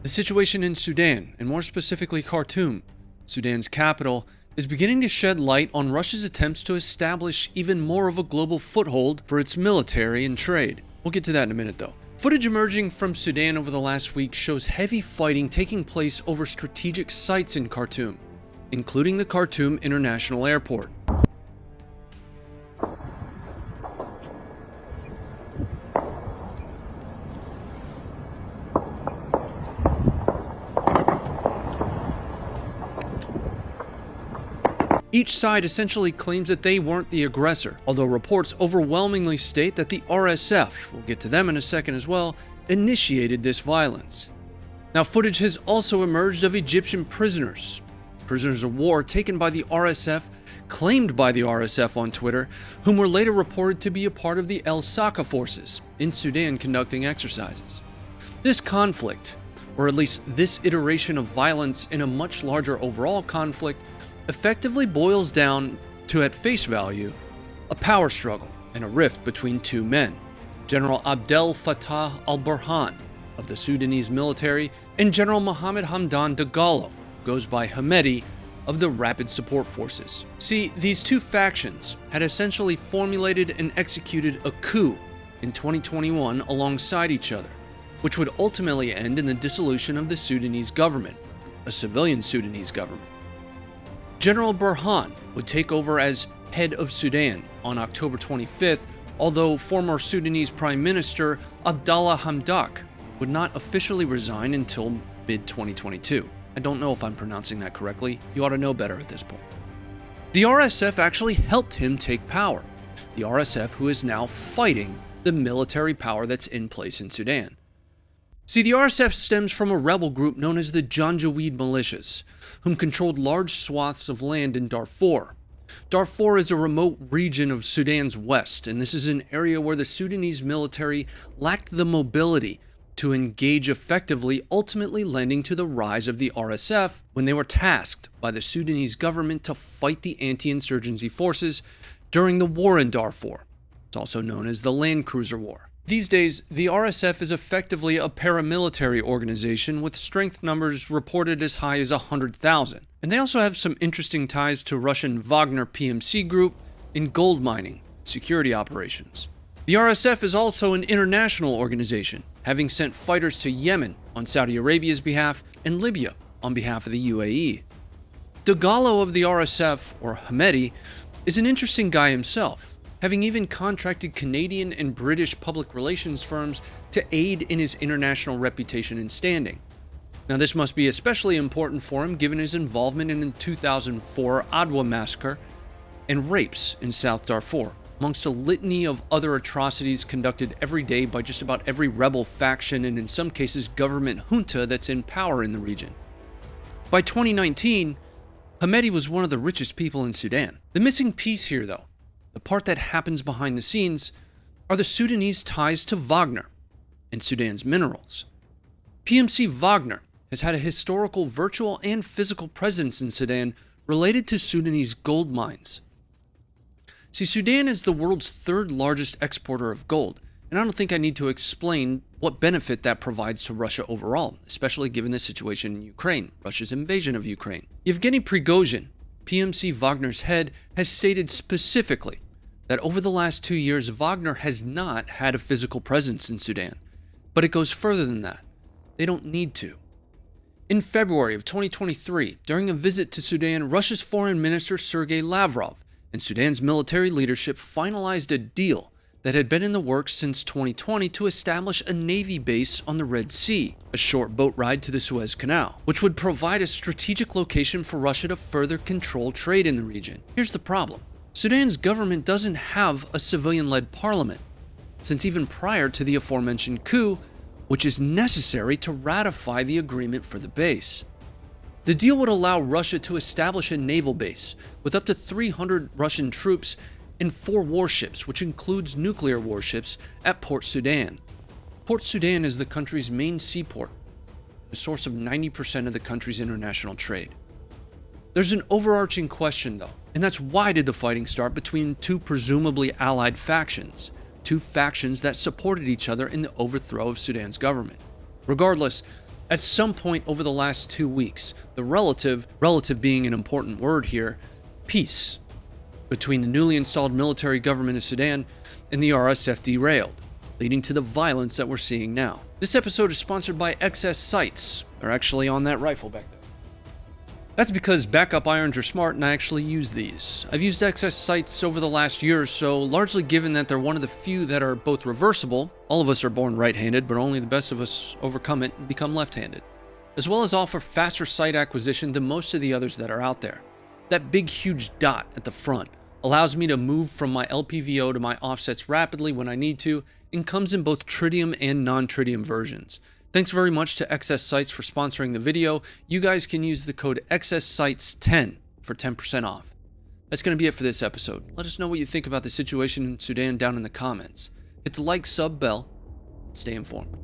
The situation in Sudan, and more specifically Khartoum, Sudan's capital, is beginning to shed light on Russia's attempts to establish even more of a global foothold for its military and trade. We'll get to that in a minute though. Footage emerging from Sudan over the last week shows heavy fighting taking place over strategic sites in Khartoum, including the Khartoum International Airport. Each side essentially claims that they weren't the aggressor, although reports overwhelmingly state that the RSF, we'll get to them in a second as well, initiated this violence. Now, footage has also emerged of Egyptian prisoners of war taken by the RSF, claimed by the RSF on Twitter, whom were later reported to be a part of the El Saka forces in Sudan conducting exercises. This conflict, or at least this iteration of violence in a much larger overall conflict, effectively boils down to, at face value, a power struggle and a rift between two men, General Abdel Fattah al-Burhan of the Sudanese military and General Mohammed Hamdan Dagalo, who goes by Hamedi, of the Rapid Support Forces. See, these two factions had essentially formulated and executed a coup in 2021 alongside each other, which would ultimately end in the dissolution of the Sudanese government, a civilian Sudanese government. General Burhan would take over as head of Sudan on October 25th, although former Sudanese Prime Minister Abdallah Hamdok would not officially resign until mid-2022. I don't know if I'm pronouncing that correctly. You ought to know better at this point. The RSF actually helped him take power. The RSF who is now fighting the military power that's in place in Sudan. See, the RSF stems from a rebel group known as the Janjaweed militias, whom controlled large swaths of land in Darfur. Darfur is a remote region of Sudan's west, and this is an area where the Sudanese military lacked the mobility to engage effectively, ultimately lending to the rise of the RSF when they were tasked by the Sudanese government to fight the anti-insurgency forces during the war in Darfur. It's also known as the Land Cruiser War. These days, the RSF is effectively a paramilitary organization with strength numbers reported as high as 100,000. And they also have some interesting ties to Russian Wagner PMC group in gold mining, security operations. The RSF is also an international organization, having sent fighters to Yemen on Saudi Arabia's behalf and Libya on behalf of the UAE. Dagalo of the RSF, or Hamedi, is an interesting guy himself, having even contracted Canadian and British public relations firms to aid in his international reputation and standing. Now, this must be especially important for him given his involvement in the 2004 Adwa massacre and rapes in South Darfur, amongst a litany of other atrocities conducted every day by just about every rebel faction and in some cases government junta that's in power in the region. By 2019, Hamedi was one of the richest people in Sudan. The missing piece here, though, the part that happens behind the scenes, are the Sudanese ties to Wagner and Sudan's minerals. PMC Wagner has had a historical, virtual, and physical presence in Sudan related to Sudanese gold mines. See, Sudan is the world's third largest exporter of gold, and I don't think I need to explain what benefit that provides to Russia overall, especially given the situation in Ukraine, Russia's invasion of Ukraine. Yevgeny Prigozhin, PMC Wagner's head, has stated specifically that over the last 2 years, Wagner has not had a physical presence in Sudan. But it goes further than that. They don't need to. In February of 2023, during a visit to Sudan, Russia's Foreign Minister Sergei Lavrov and Sudan's military leadership finalized a deal that had been in the works since 2020 to establish a Navy base on the Red Sea, a short boat ride to the Suez Canal, which would provide a strategic location for Russia to further control trade in the region. Here's the problem. Sudan's government doesn't have a civilian-led parliament, since even prior to the aforementioned coup, which is necessary to ratify the agreement for the base. The deal would allow Russia to establish a naval base with up to 300 Russian troops and 4 warships, which includes nuclear warships, at Port Sudan. Port Sudan is the country's main seaport, the source of 90% of the country's international trade. There's an overarching question, though, and that's why did the fighting start between two presumably allied factions, two factions that supported each other in the overthrow of Sudan's government? Regardless, At some point over the last 2 weeks, the relative being an important word here, peace between the newly installed military government of Sudan and the RSF derailed, leading to the violence that we're seeing now. This episode is sponsored by XS Sights. They're actually on that rifle back there. That's because backup irons are smart and I actually use these. I've used XS Sights over the last year or so, largely given that they're one of the few that are both reversible. All of us are born right-handed, but only the best of us overcome it and become left-handed. As well as offer faster sight acquisition than most of the others that are out there. That big huge dot at the front allows me to move from my LPVO to my offsets rapidly when I need to, and comes in both tritium and non-tritium versions. Thanks very much to XS Sights for sponsoring the video. You guys can use the code XSSights10 for 10% off. That's going to be it for this episode. Let us know what you think about the situation in Sudan down in the comments. Hit the like, sub, bell, and stay informed.